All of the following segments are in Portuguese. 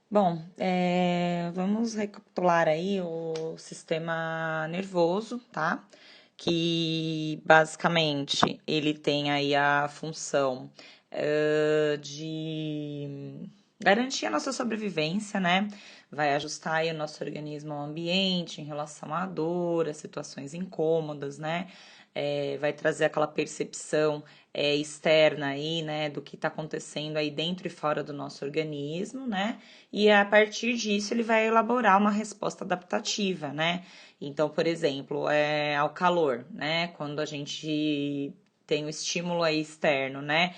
Bom, vamos recapitular aí o sistema nervoso, tá? Que basicamente ele tem aí a função de garantir a nossa sobrevivência, né? Vai ajustar aí o nosso organismo ao ambiente em relação à dor, às situações incômodas, né? Vai trazer aquela percepção externa aí, né, do que está acontecendo aí dentro e fora do nosso organismo, né? E a partir disso ele vai elaborar uma resposta adaptativa, né? Então, por exemplo, ao calor, né? Quando a gente tem o estímulo aí externo, né?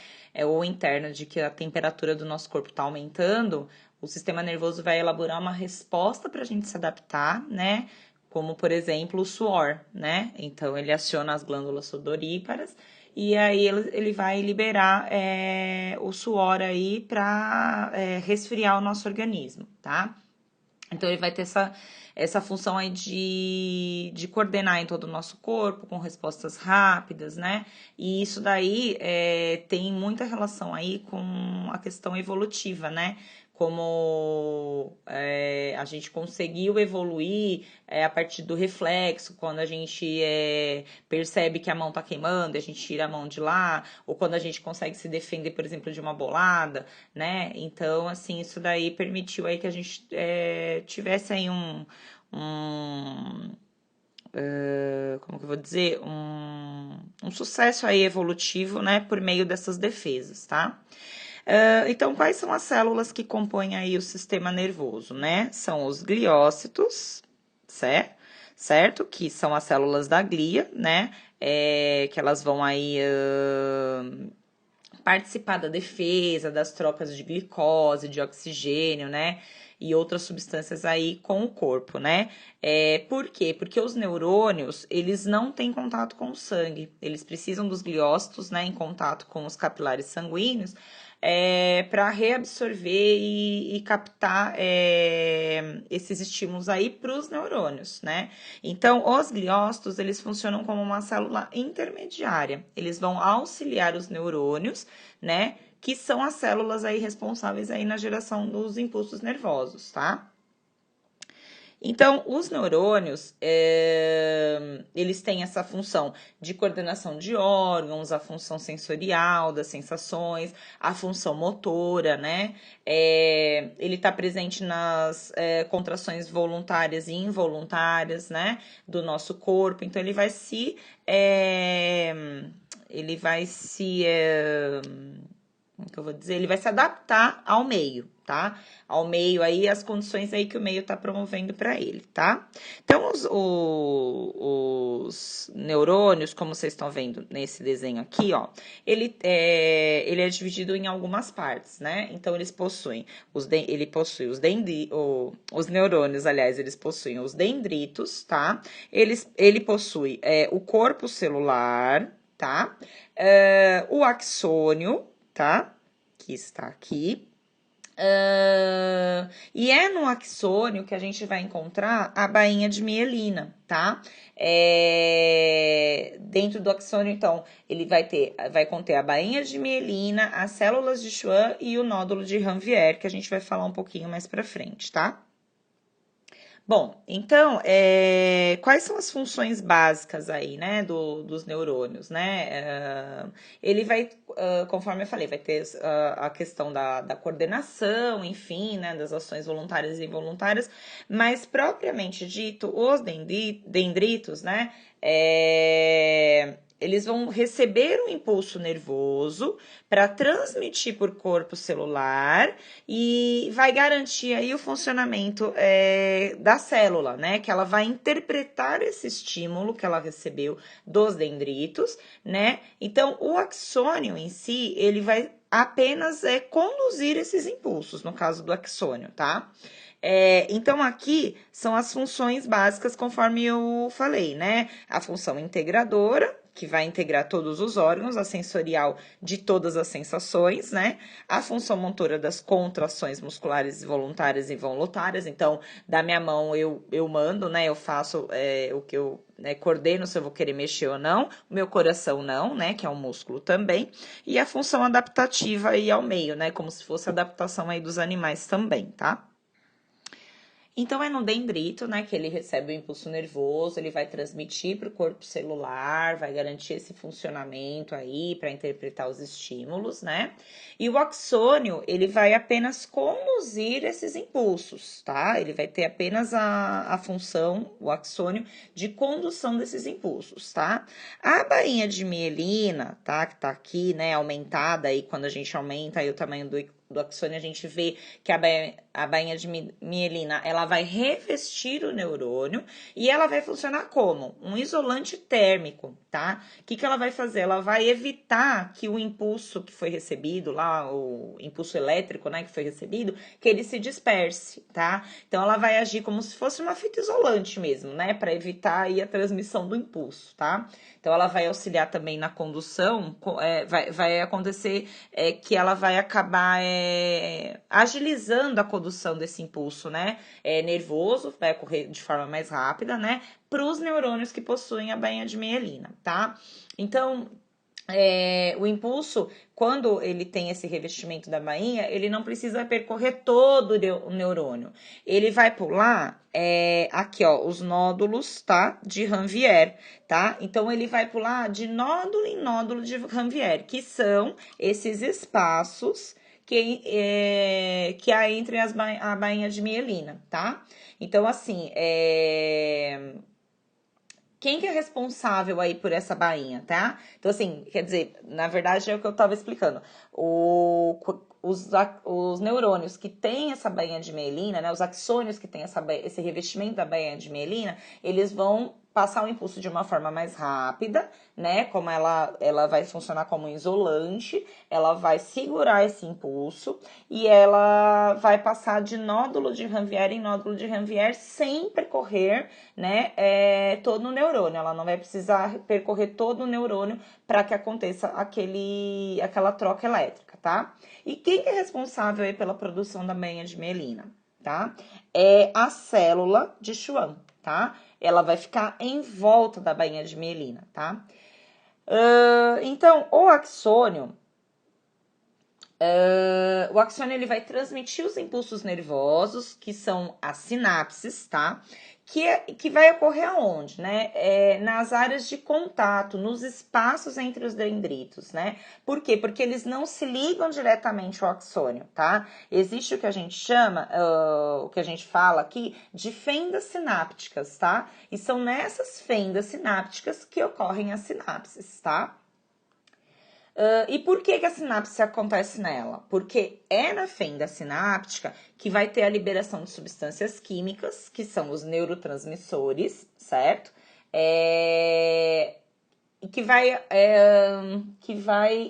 Ou interno de que a temperatura do nosso corpo está aumentando, o sistema nervoso vai elaborar uma resposta para a gente se adaptar, né? Como, por exemplo, o suor, né? Então, ele aciona as glândulas sudoríparas e aí ele vai liberar o suor aí para resfriar o nosso organismo, tá? Então, ele vai ter essa função aí de coordenar em todo o nosso corpo, com respostas rápidas, né? E isso daí tem muita relação aí com a questão evolutiva, né? Como a gente conseguiu evoluir a partir do reflexo, quando a gente percebe que a mão tá queimando, a gente tira a mão de lá, ou quando a gente consegue se defender, por exemplo, de uma bolada, né? Então, assim, isso daí permitiu aí que a gente tivesse aí um como que eu vou dizer, um sucesso aí evolutivo, né, por meio dessas defesas, tá? Então, quais são as células que compõem aí o sistema nervoso, né? São os gliócitos, certo? Certo? Que são as células da glia, né? Que elas vão aí participar da defesa, das trocas de glicose, de oxigênio, né? E outras substâncias aí com o corpo, né? Por quê? Porque os neurônios, eles não têm contato com o sangue. Eles precisam dos gliócitos, né, em contato com os capilares sanguíneos, para reabsorver e captar esses estímulos aí para os neurônios, né? Então, os gliócitos, eles funcionam como uma célula intermediária. Eles vão auxiliar os neurônios, né? Que são as células aí responsáveis aí na geração dos impulsos nervosos, tá? Então, os neurônios, eles têm essa função de coordenação de órgãos, a função sensorial das sensações, a função motora, né? Ele está presente nas contrações voluntárias e involuntárias, né? Do nosso corpo. Então, ele vai se como que eu vou dizer? Ele vai se adaptar ao meio, tá? Ao meio aí, as condições aí que o meio tá promovendo para ele, tá? Então, os neurônios, como vocês estão vendo nesse desenho aqui, ó, ele é dividido em algumas partes, né? Então, ele possui os neurônios, aliás, eles possuem os dendritos, tá? Ele possui o corpo celular, tá? O axônio, tá? Que está aqui. E é no axônio que a gente vai encontrar a bainha de mielina, tá? Dentro do axônio, então, ele vai conter a bainha de mielina, as células de Schwann e o nódulo de Ranvier, que a gente vai falar um pouquinho mais pra frente, tá? Bom, então, quais são as funções básicas aí, né, dos neurônios, né? Ele vai, conforme eu falei, vai ter a questão da coordenação, enfim, né, das ações voluntárias e involuntárias, mas propriamente dito, os dendritos, né, eles vão receber um impulso nervoso para transmitir por corpo celular e vai garantir aí o funcionamento da célula, né? Que ela vai interpretar esse estímulo que ela recebeu dos dendritos, né? Então, o axônio em si, ele vai apenas conduzir esses impulsos, no caso do axônio, tá? Então, aqui são as funções básicas, conforme eu falei, né? A função integradora, que vai integrar todos os órgãos, a sensorial de todas as sensações, né? A função motora das contrações musculares voluntárias e involuntárias. Então, da minha mão eu mando, né? Eu faço o que eu coordeno se eu vou querer mexer ou não. O meu coração não, né? Que é um músculo também. E a função adaptativa aí ao meio, né? Como se fosse a adaptação aí dos animais também, tá? Então, é no dendrito, né, que ele recebe o impulso nervoso, ele vai transmitir para o corpo celular, vai garantir esse funcionamento aí para interpretar os estímulos, né? E o axônio, ele vai apenas conduzir esses impulsos, tá? Ele vai ter apenas a função, o axônio, de condução desses impulsos, tá? A bainha de mielina, tá, que tá aqui, né, aumentada aí, quando a gente aumenta aí o tamanho do axônio, a gente vê que a bainha de mielina, ela vai revestir o neurônio e ela vai funcionar como? Um isolante térmico, tá? O que ela vai fazer? Ela vai evitar que o impulso que foi recebido lá, o impulso elétrico, né, que foi recebido, que ele se disperse, tá? Então, ela vai agir como se fosse uma fita isolante mesmo, né, para evitar aí a transmissão do impulso, tá? Então, ela vai auxiliar também na condução, vai acontecer que ela vai acabar agilizando a condução desse impulso, né? Nervoso, vai ocorrer de forma mais rápida, né? Para os neurônios que possuem a bainha de mielina, tá? Então, o impulso, quando ele tem esse revestimento da bainha, ele não precisa percorrer todo o neurônio. Ele vai pular aqui, ó, os nódulos, tá? De Ranvier, tá? Então, ele vai pular de nódulo em nódulo de Ranvier, que são esses espaços que há entre a bainha de mielina, tá? Então, assim, quem que é responsável aí por essa bainha, tá? Então, assim, quer dizer, na verdade é o que eu tava explicando. Os neurônios que têm essa bainha de mielina, né? Os axônios que têm esse revestimento da bainha de mielina, eles vão passar o impulso de uma forma mais rápida, né? Como ela vai funcionar como um isolante, ela vai segurar esse impulso e ela vai passar de nódulo de Ranvier em nódulo de Ranvier sem percorrer, né, todo o neurônio. Ela não vai precisar percorrer todo o neurônio para que aconteça aquela troca elétrica, tá? E quem que é responsável aí pela produção da bainha de mielina, tá? É a célula de Schwann, tá? Ela vai ficar em volta da bainha de mielina, tá? Então, o axônio ele vai transmitir os impulsos nervosos, que são as sinapses, tá? Que vai ocorrer aonde, né? Nas áreas de contato, nos espaços entre os dendritos, né? Por quê? Porque eles não se ligam diretamente ao axônio, tá? Existe o que a gente chama, o que a gente fala aqui, de fendas sinápticas, tá? E são nessas fendas sinápticas que ocorrem as sinapses, tá? E por que a sinapse acontece nela? Porque é na fenda sináptica que vai ter a liberação de substâncias químicas, que são os neurotransmissores, certo? E que vai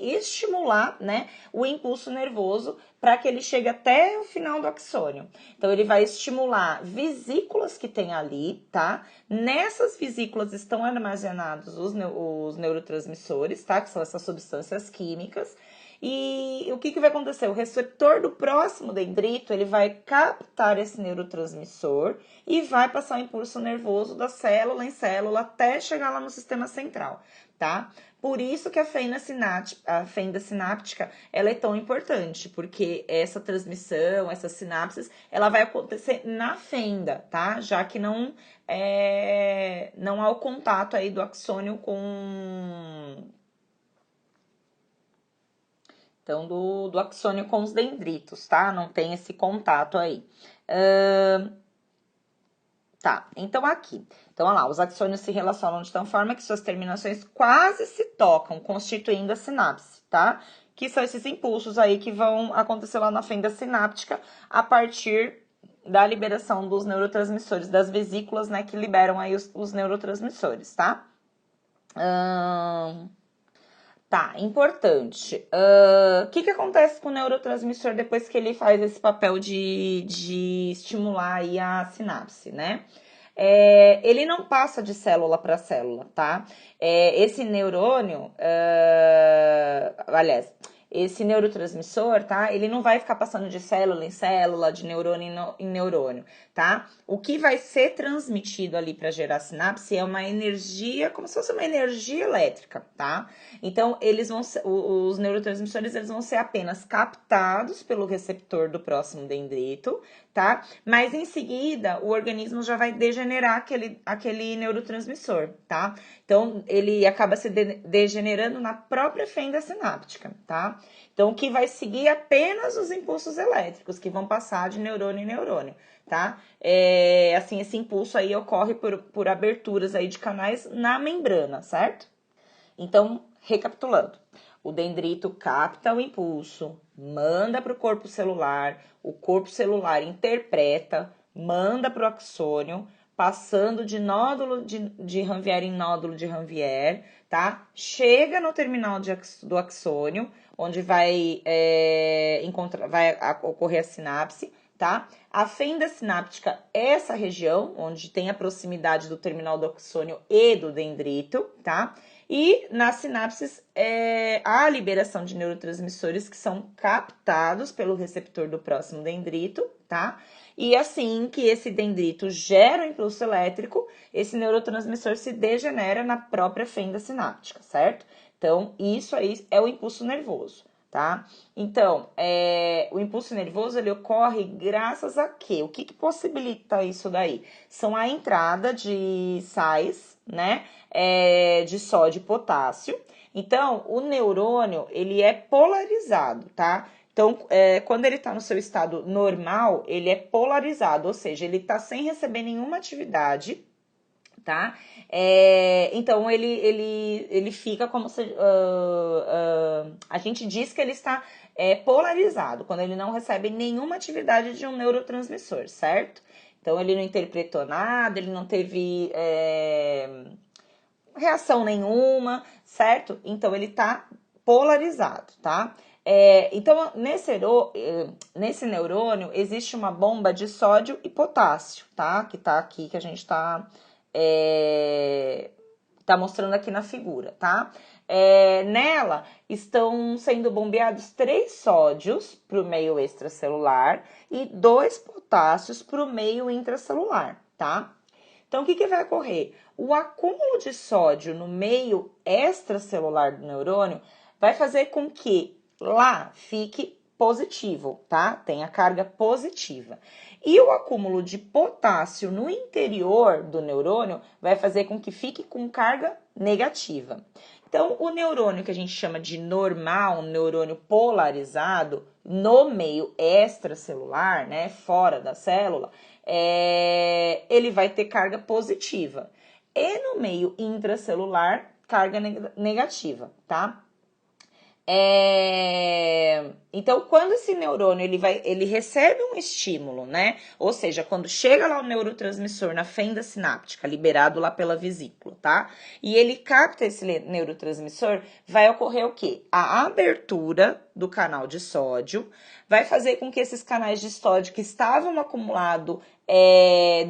estimular, né, o impulso nervoso para que ele chegue até o final do axônio. Então, ele vai estimular vesículas que tem ali, tá? Nessas vesículas estão armazenados os neurotransmissores, tá? Que são essas substâncias químicas. E o que vai acontecer? O receptor do próximo dendrito, ele vai captar esse neurotransmissor e vai passar o impulso nervoso da célula em célula até chegar lá no sistema central, tá? Por isso que a fenda sináptica, ela é tão importante, porque essa transmissão, essas sinapses, ela vai acontecer na fenda, tá? Já que não há o contato aí do axônio então, do axônio com os dendritos, tá? Não tem esse contato aí. Tá, então aqui. Então, olha lá, os axônios se relacionam de tal forma que suas terminações quase se tocam, constituindo a sinapse, tá? Que são esses impulsos aí que vão acontecer lá na fenda sináptica a partir da liberação dos neurotransmissores, das vesículas, né, que liberam aí os neurotransmissores, tá? Tá, importante. O que acontece com o neurotransmissor depois que ele faz esse papel de estimular aí a sinapse, né? Ele não passa de célula para célula, tá? Esse neurônio, aliás, esse neurotransmissor, tá? Ele não vai ficar passando de célula em célula, de neurônio em neurônio, tá? O que vai ser transmitido ali para gerar sinapse é uma energia, como se fosse uma energia elétrica, tá? Então, eles vão ser, os neurotransmissores, eles vão ser apenas captados pelo receptor do próximo dendrito, tá? Mas em seguida, o organismo já vai degenerar aquele neurotransmissor, tá? Então, ele acaba se degenerando na própria fenda sináptica, tá? Então, o que vai seguir apenas os impulsos elétricos, que vão passar de neurônio em neurônio, tá? Assim, esse impulso aí ocorre por aberturas aí de canais na membrana, certo? Então, recapitulando, o dendrito capta o impulso, manda para o corpo celular interpreta, manda para o axônio, passando de nódulo de Ranvier em nódulo de Ranvier, tá? Chega no terminal do axônio, onde vai ocorrer a sinapse, tá? A fenda sináptica é essa região, onde tem a proximidade do terminal do axônio e do dendrito, tá? E nas sinapses há a liberação de neurotransmissores que são captados pelo receptor do próximo dendrito, tá? E assim que esse dendrito gera o impulso elétrico, esse neurotransmissor se degenera na própria fenda sináptica, certo? Então, isso aí é o impulso nervoso, tá? Então, o impulso nervoso, ele ocorre graças a quê? O que possibilita isso daí? São a entrada de sais, né? De sódio e potássio. Então, o neurônio, ele é polarizado, tá? Então, quando ele está no seu estado normal, ele é polarizado, ou seja, ele está sem receber nenhuma atividade, tá? Então, ele fica como se... a gente diz que ele está polarizado, quando ele não recebe nenhuma atividade de um neurotransmissor, certo? Então, ele não interpretou nada, ele não teve reação nenhuma, certo? Então, ele tá polarizado, tá? Então, nesse neurônio, existe uma bomba de sódio e potássio, tá? Que tá aqui, que a gente tá mostrando aqui na figura, tá? Nela estão sendo bombeados 3 sódios para o meio extracelular e 2 potássios para o meio intracelular, tá? Então, o que vai ocorrer? O acúmulo de sódio no meio extracelular do neurônio vai fazer com que lá fique positivo, tá? Tenha carga positiva. E o acúmulo de potássio no interior do neurônio vai fazer com que fique com carga negativa. Então, o neurônio que a gente chama de normal, um neurônio polarizado, no meio extracelular, né, fora da célula, ele vai ter carga positiva. E no meio intracelular, carga negativa, tá? Então, quando esse neurônio ele recebe um estímulo, né? Ou seja, quando chega lá o neurotransmissor na fenda sináptica, liberado lá pela vesícula, tá? E ele capta esse neurotransmissor, vai ocorrer o quê? A abertura do canal de sódio vai fazer com que esses canais de sódio que estavam acumulados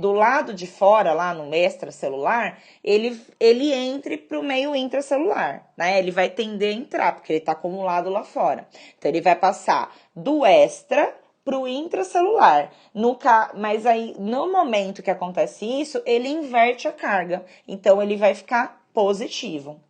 do lado de fora, lá no extracelular, ele entre para o meio intracelular, né? Ele vai tender a entrar, porque ele está acumulado lá fora. Então, ele vai passar do extra para o intracelular. Mas aí, no momento que acontece isso, ele inverte a carga. Então, ele vai ficar positivo.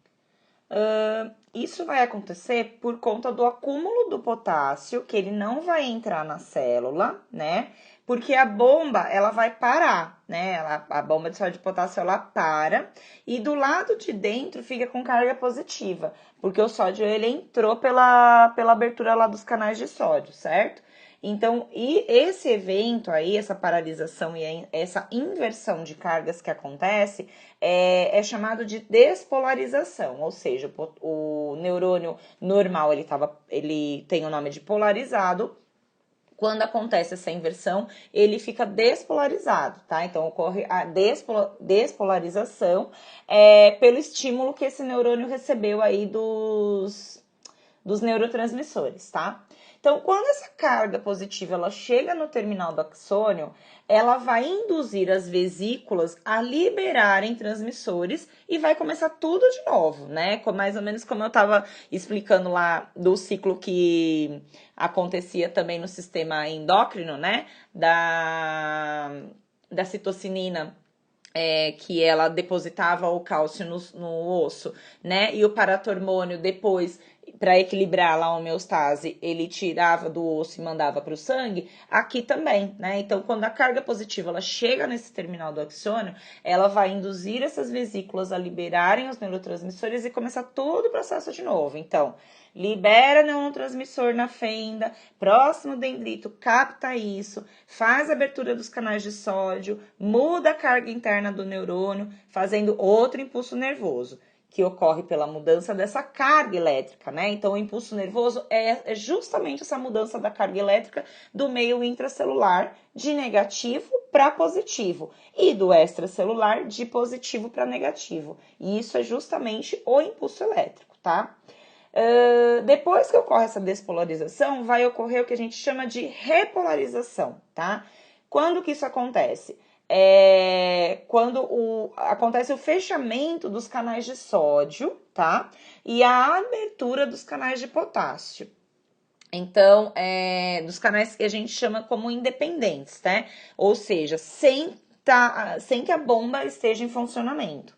Isso vai acontecer por conta do acúmulo do potássio, que ele não vai entrar na célula, né? Porque a bomba, ela vai parar, né? A bomba de sódio de potássio, ela para. E do lado de dentro fica com carga positiva. Porque o sódio, ele entrou pela abertura lá dos canais de sódio, certo? Então, e esse evento aí, essa paralisação e essa inversão de cargas que acontece é chamado de despolarização, ou seja, o neurônio normal ele tem o nome de polarizado. Quando acontece essa inversão, ele fica despolarizado, tá? Então, ocorre a despolarização pelo estímulo que esse neurônio recebeu aí dos dos neurotransmissores, tá? Então, quando essa carga positiva ela chega no terminal do axônio, ela vai induzir as vesículas a liberarem transmissores e vai começar tudo de novo, né? Mais ou menos como eu estava explicando lá do ciclo que acontecia também no sistema endócrino, né? Da citocinina. Que ela depositava o cálcio no osso, né? E o paratormônio depois, para equilibrar lá a homeostase, ele tirava do osso e mandava para o sangue. Aqui também, né? Então, quando a carga positiva ela chega nesse terminal do axônio, ela vai induzir essas vesículas a liberarem os neurotransmissores e começar todo o processo de novo. Então, libera neurotransmissor na fenda, próximo dendrito capta isso, faz a abertura dos canais de sódio, muda a carga interna do neurônio, fazendo outro impulso nervoso, que ocorre pela mudança dessa carga elétrica, né? Então, o impulso nervoso é justamente essa mudança da carga elétrica do meio intracelular de negativo para positivo e do extracelular de positivo para negativo. E isso é justamente o impulso elétrico, tá? Depois que ocorre essa despolarização, vai ocorrer o que a gente chama de repolarização, tá? Quando que isso acontece? Quando acontece o fechamento dos canais de sódio, tá? E a abertura dos canais de potássio. Então, dos canais que a gente chama como independentes, né? Ou seja, sem que a bomba esteja em funcionamento.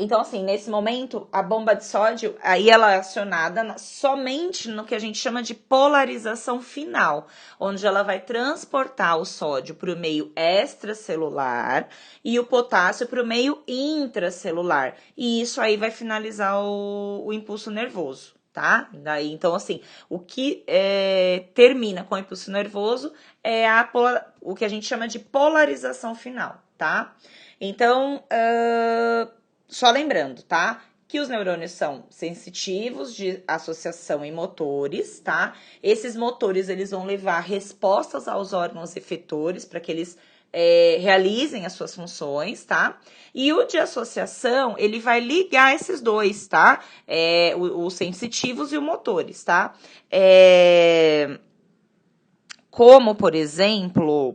Então, assim, nesse momento, a bomba de sódio, aí ela é acionada somente no que a gente chama de polarização final, onde ela vai transportar o sódio para o meio extracelular e o potássio para o meio intracelular. E isso aí vai finalizar o impulso nervoso, tá? Daí, então, assim, o que termina com o impulso nervoso é o que a gente chama de polarização final, tá? Então, só lembrando, tá? Que os neurônios são sensitivos de associação em motores, tá? Esses motores, eles vão levar respostas aos órgãos efetores para que eles realizem as suas funções, tá? E o de associação, ele vai ligar esses dois, tá? Os sensitivos e os motores, tá? Como, por exemplo...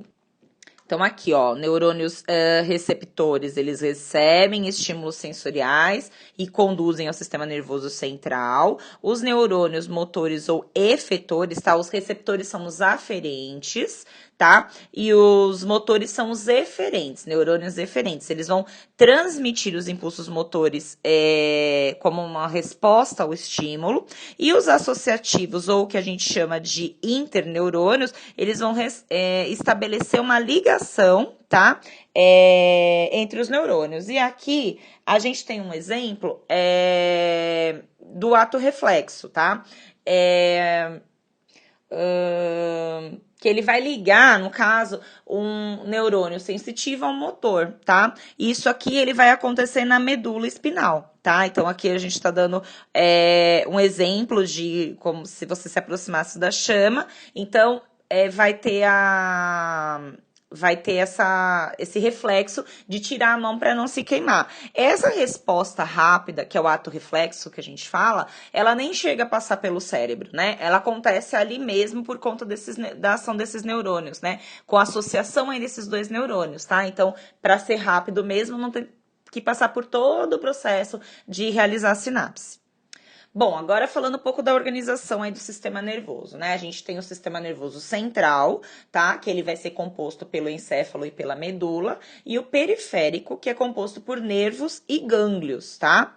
Então, aqui, ó, neurônios receptores, eles recebem estímulos sensoriais e conduzem ao sistema nervoso central. Os neurônios motores ou efetores, tá? Os receptores são os aferentes, tá? E os motores são os eferentes, neurônios eferentes. Eles vão transmitir os impulsos motores como uma resposta ao estímulo. E os associativos, ou o que a gente chama de interneurônios, eles vão estabelecer uma ligação, tá? Entre os neurônios. E aqui a gente tem um exemplo do ato reflexo, tá? Que ele vai ligar, no caso, um neurônio sensitivo ao motor, tá? Isso aqui ele vai acontecer na medula espinal, tá? Então, aqui a gente está dando um exemplo de como se você se aproximasse da chama. Então, vai ter esse reflexo de tirar a mão para não se queimar. Essa resposta rápida, que é o ato reflexo que a gente fala, ela nem chega a passar pelo cérebro, né? Ela acontece ali mesmo por conta da ação desses neurônios, né? Com a associação aí desses dois neurônios, tá? Então, para ser rápido mesmo, não tem que passar por todo o processo de realizar a sinapse. Bom, agora falando um pouco da organização aí do sistema nervoso, né? A gente tem o sistema nervoso central, tá? Que ele vai ser composto pelo encéfalo e pela medula, e o periférico, que é composto por nervos e gânglios, tá?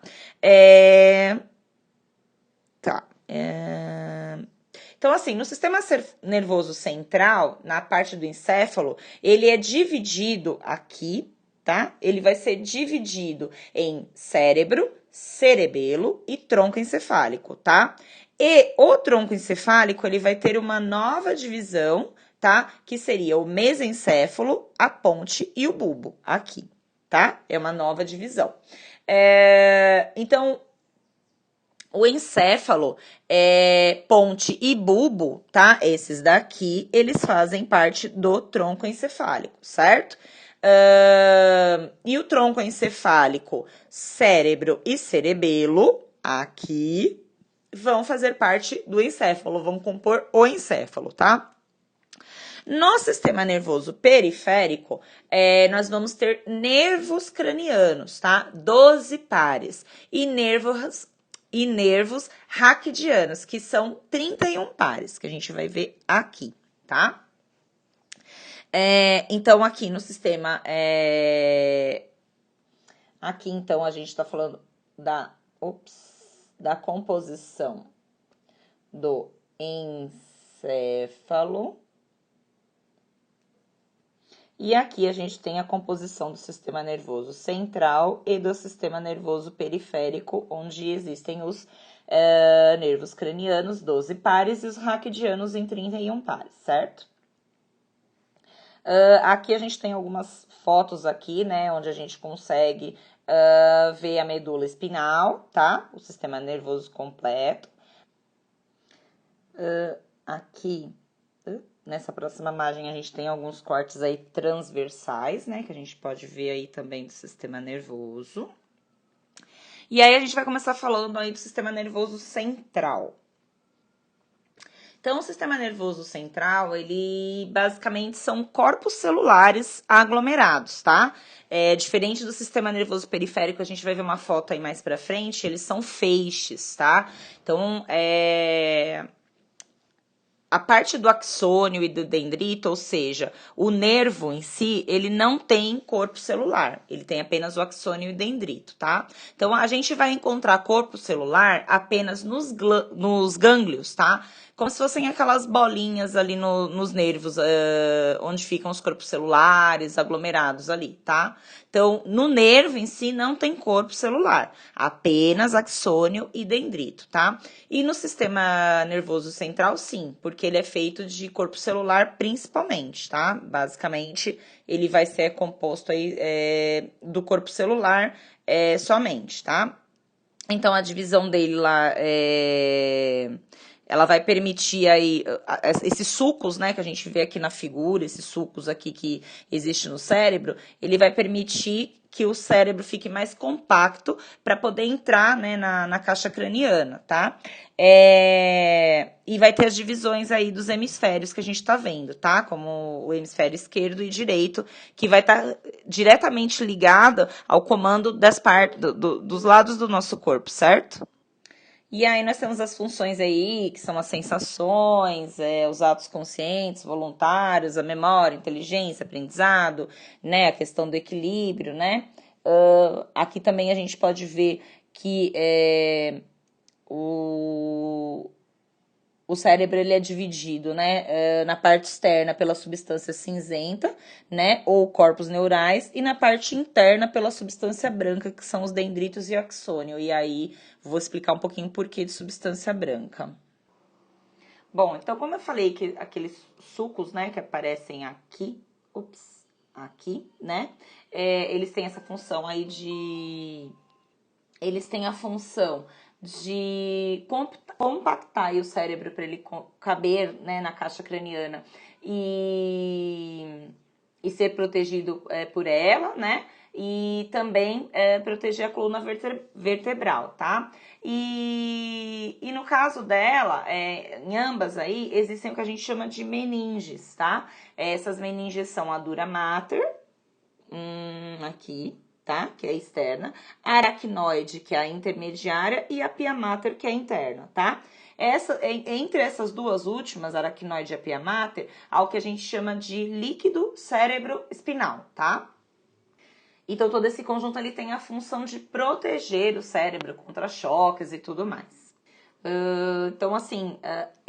Então, assim, no sistema nervoso central, na parte do encéfalo, ele é dividido aqui, tá? Ele vai ser dividido em cérebro, cerebelo e tronco encefálico, tá? E o tronco encefálico, ele vai ter uma nova divisão, tá? Que seria o mesencéfalo, a ponte e o bulbo, aqui, tá? É uma nova divisão. Então, o encéfalo, ponte e bulbo, tá? Esses daqui, eles fazem parte do tronco encefálico, certo? E o tronco encefálico, cérebro e cerebelo, aqui, vão fazer parte do encéfalo, vão compor o encéfalo, tá? No sistema nervoso periférico, nós vamos ter nervos cranianos, tá? 12 pares. E nervos raquidianos, que são 31 pares, que a gente vai ver aqui, tá? Então, aqui no sistema... Aqui, então, a gente tá falando da composição do encéfalo. E aqui a gente tem a composição do sistema nervoso central e do sistema nervoso periférico, onde existem os nervos cranianos, 12 pares, e os raquidianos em 31 pares, certo? Aqui a gente tem algumas fotos aqui, né, onde a gente consegue ver a medula espinhal, tá? O sistema nervoso completo. Aqui, nessa próxima imagem, a gente tem alguns cortes aí transversais, né, que a gente pode ver aí também do sistema nervoso. E aí a gente vai começar falando aí do sistema nervoso central. Então, o sistema nervoso central, ele basicamente são corpos celulares aglomerados, tá? Diferente do sistema nervoso periférico, a gente vai ver uma foto aí mais pra frente, eles são feixes, tá? Então, a parte do axônio e do dendrito, ou seja, o nervo em si, ele não tem corpo celular, ele tem apenas o axônio e o dendrito, tá? Então, a gente vai encontrar corpo celular apenas nos gânglios, tá? Como se fossem aquelas bolinhas ali nos nervos, onde ficam os corpos celulares aglomerados ali, tá? Então, no nervo em si não tem corpo celular, apenas axônio e dendrito, tá? E no sistema nervoso central, sim, porque ele é feito de corpo celular principalmente, tá? Basicamente, ele vai ser composto aí do corpo celular somente, tá? Então, a divisão dele lá ela vai permitir aí esses sulcos, né, que a gente vê aqui na figura, esses sulcos aqui que existe no cérebro, ele vai permitir que o cérebro fique mais compacto para poder entrar, né, na caixa craniana, tá? E vai ter as divisões aí dos hemisférios que a gente tá vendo, tá? Como o hemisfério esquerdo e direito, que vai estar diretamente ligado ao comando das partes, dos lados do nosso corpo, certo? E aí nós temos as funções aí, que são as sensações, os atos conscientes, voluntários, a memória, inteligência, aprendizado, né, a questão do equilíbrio, né? Aqui também a gente pode ver que o cérebro ele é dividido, né, na parte externa pela substância cinzenta, né, ou corpos neurais, e na parte interna pela substância branca, que são os dendritos e o axônio. E aí vou explicar um pouquinho por que de substância branca. Bom, então como eu falei que aqueles sulcos, né, que aparecem aqui, aqui, né, eles têm essa função aí eles têm a função de compactar o cérebro para ele caber, né, na caixa craniana e ser protegido por ela, né? E também proteger a coluna vertebral, tá? E no caso dela, em ambas aí, existem o que a gente chama de meninges, tá? Essas meninges são a dura mater, aqui, tá? Que é a externa, a aracnoide, que é a intermediária, e a pia mater, que é a interna, tá? Entre essas duas últimas, aracnoide e a pia mater, há o que a gente chama de líquido cérebro-espinal, tá? Então, todo esse conjunto ali tem a função de proteger o cérebro contra choques e tudo mais. Então, assim,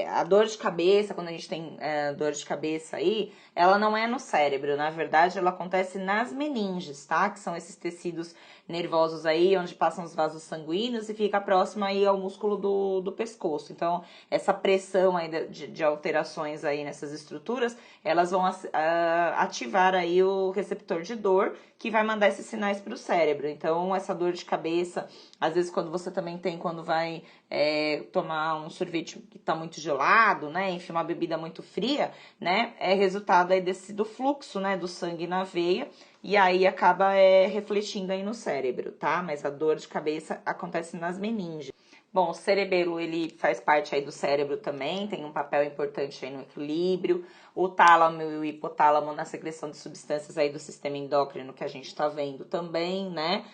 a dor de cabeça, quando a gente tem dor de cabeça aí, ela não é no cérebro, na verdade, ela acontece nas meninges, tá? Que são esses tecidos nervosos aí, onde passam os vasos sanguíneos e fica próximo aí ao músculo do pescoço. Então, essa pressão aí de alterações aí nessas estruturas, elas vão ativar aí o receptor de dor, que vai mandar esses sinais para o cérebro. Então, essa dor de cabeça, às vezes quando você também tem, quando vai tomar um sorvete que está muito gelado, né, enfim, uma bebida muito fria, né, é resultado aí do fluxo, né, do sangue na veia, e aí acaba refletindo aí no cérebro, tá? Mas a dor de cabeça acontece nas meninges. Bom, o cerebelo, ele faz parte aí do cérebro também, tem um papel importante aí no equilíbrio. O tálamo e o hipotálamo na secreção de substâncias aí do sistema endócrino que a gente tá vendo também, né?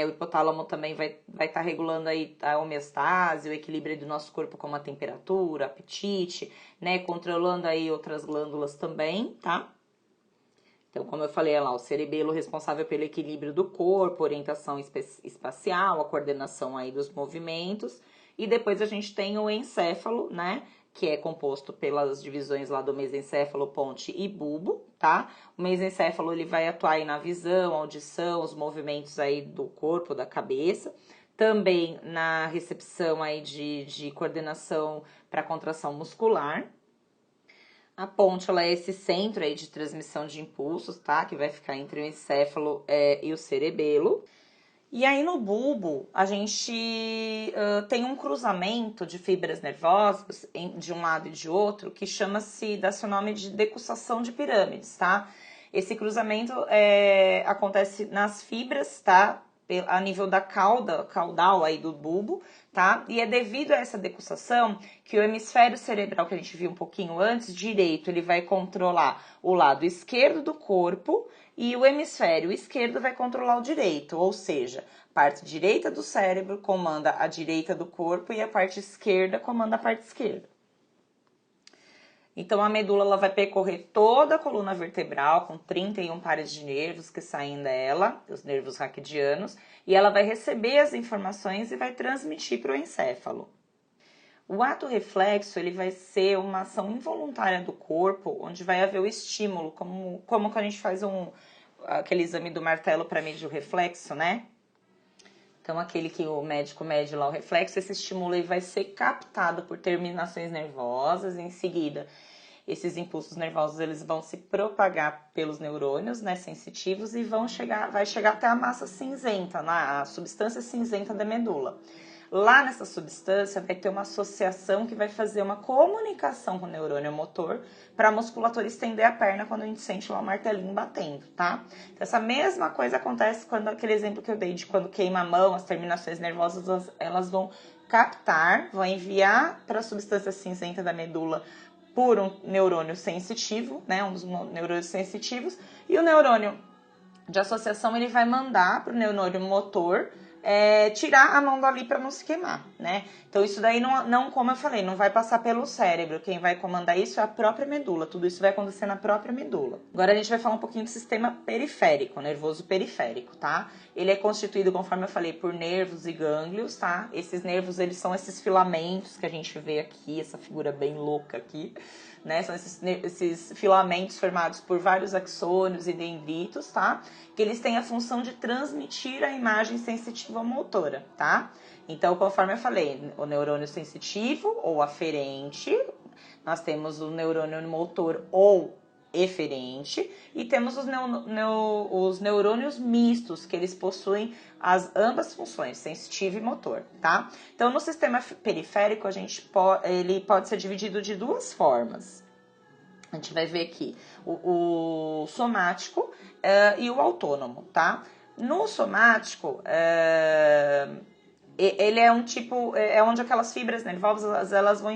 O hipotálamo também vai estar regulando aí a homeostase, o equilíbrio do nosso corpo, como a temperatura, apetite, né? Controlando aí outras glândulas também, tá? Então, como eu falei lá, o cerebelo responsável pelo equilíbrio do corpo, orientação espacial, a coordenação aí dos movimentos. E depois a gente tem o encéfalo, né? Que é composto pelas divisões lá do mesencéfalo, ponte e bulbo, tá? O mesencéfalo, ele vai atuar aí na visão, audição, os movimentos aí do corpo, da cabeça. Também na recepção aí de coordenação para contração muscular. A ponte, ela é esse centro aí de transmissão de impulsos, tá? Que vai ficar entre o encéfalo e o cerebelo. E aí no bulbo, a gente tem um cruzamento de fibras nervosas de um lado e de outro, que chama-se, dá seu nome de decussação de pirâmides, tá? Esse cruzamento acontece nas fibras, tá? A nível da caudal aí do bulbo, tá? E é devido a essa decussação que o hemisfério cerebral, que a gente viu um pouquinho antes, direito, ele vai controlar o lado esquerdo do corpo e o hemisfério esquerdo vai controlar o direito, ou seja, a parte direita do cérebro comanda a direita do corpo e a parte esquerda comanda a parte esquerda. Então, a medula ela vai percorrer toda a coluna vertebral, com 31 pares de nervos que saem dela, os nervos raquidianos, e ela vai receber as informações e vai transmitir para o encéfalo. O ato reflexo, ele vai ser uma ação involuntária do corpo, onde vai haver o estímulo, como que a gente faz aquele exame do martelo para medir o reflexo, né? Então, aquele que o médico mede lá o reflexo, esse estímulo ele vai ser captado por terminações nervosas, em seguida esses impulsos nervosos eles vão se propagar pelos neurônios, né, sensitivos, e vai chegar até a massa cinzenta, a substância cinzenta da medula. Lá nessa substância vai ter uma associação que vai fazer uma comunicação com o neurônio motor para a musculatura estender a perna quando a gente sente lá o martelinho batendo, tá? Então, essa mesma coisa acontece quando aquele exemplo que eu dei de quando queima a mão, as terminações nervosas elas vão captar, vão enviar para a substância cinzenta da medula por um neurônio sensitivo, né, um dos neurônios sensitivos, e o neurônio de associação ele vai mandar para o neurônio motor tirar a mão dali para não se queimar, né? Então isso daí não, como eu falei, não vai passar pelo cérebro, quem vai comandar isso é a própria medula, tudo isso vai acontecer na própria medula. Agora a gente vai falar um pouquinho do sistema periférico, nervoso periférico, tá? Ele é constituído, conforme eu falei, por nervos e gânglios, tá? Esses nervos, eles são esses filamentos que a gente vê aqui, essa figura bem louca aqui, né? São esses filamentos formados por vários axônios e dendritos, tá? Que eles têm a função de transmitir a imagem sensitiva motora, tá? Então, conforme eu falei, o neurônio sensitivo ou aferente, nós temos o neurônio motor ou eferente e temos os neurônios mistos, que eles possuem ambas funções, sensitivo e motor, tá? Então, no sistema periférico, ele pode ser dividido de duas formas. A gente vai ver aqui o somático e o autônomo, tá? No somático, ele é um tipo, onde aquelas fibras nervosas elas vão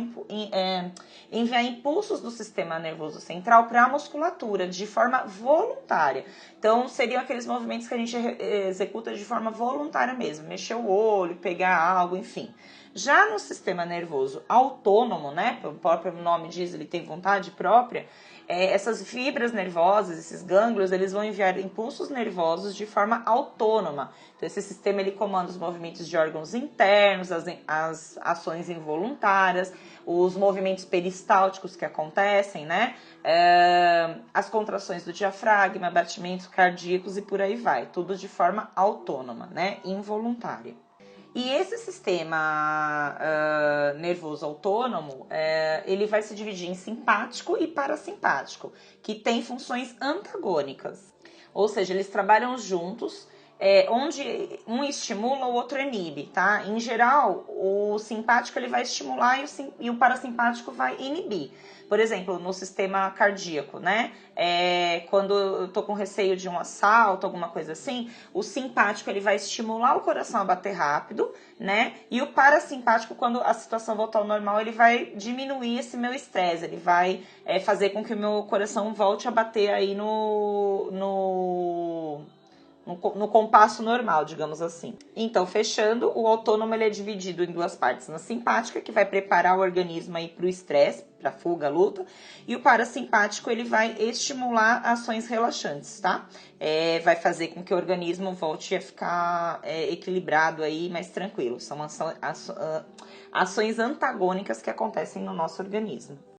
enviar impulsos do sistema nervoso central para a musculatura de forma voluntária. Então, seriam aqueles movimentos que a gente executa de forma voluntária mesmo, mexer o olho, pegar algo, enfim. Já no sistema nervoso autônomo, né, o próprio nome diz, ele tem vontade própria, essas fibras nervosas, esses gânglios, eles vão enviar impulsos nervosos de forma autônoma. Então, esse sistema ele comanda os movimentos de órgãos internos, as ações involuntárias, os movimentos peristálticos que acontecem, né? As contrações do diafragma, batimentos cardíacos e por aí vai. Tudo de forma autônoma, né? Involuntária. E esse sistema nervoso autônomo, ele vai se dividir em simpático e parasimpático, que tem funções antagônicas. Ou seja, eles trabalham juntos onde um estimula, o outro inibe, tá? Em geral, o simpático ele vai estimular e o parasimpático vai inibir. Por exemplo, no sistema cardíaco, né? Quando eu tô com receio de um assalto, alguma coisa assim, o simpático ele vai estimular o coração a bater rápido, né? E o parasimpático, quando a situação voltar ao normal, ele vai diminuir esse meu estresse, ele vai fazer com que o meu coração volte a bater aí no compasso normal, digamos assim. Então, fechando, o autônomo ele é dividido em duas partes. Na simpática, que vai preparar o organismo aí para o estresse, para fuga, luta, e o parasimpático ele vai estimular ações relaxantes, tá? Vai fazer com que o organismo volte a ficar equilibrado aí, mais tranquilo. São ações antagônicas que acontecem no nosso organismo.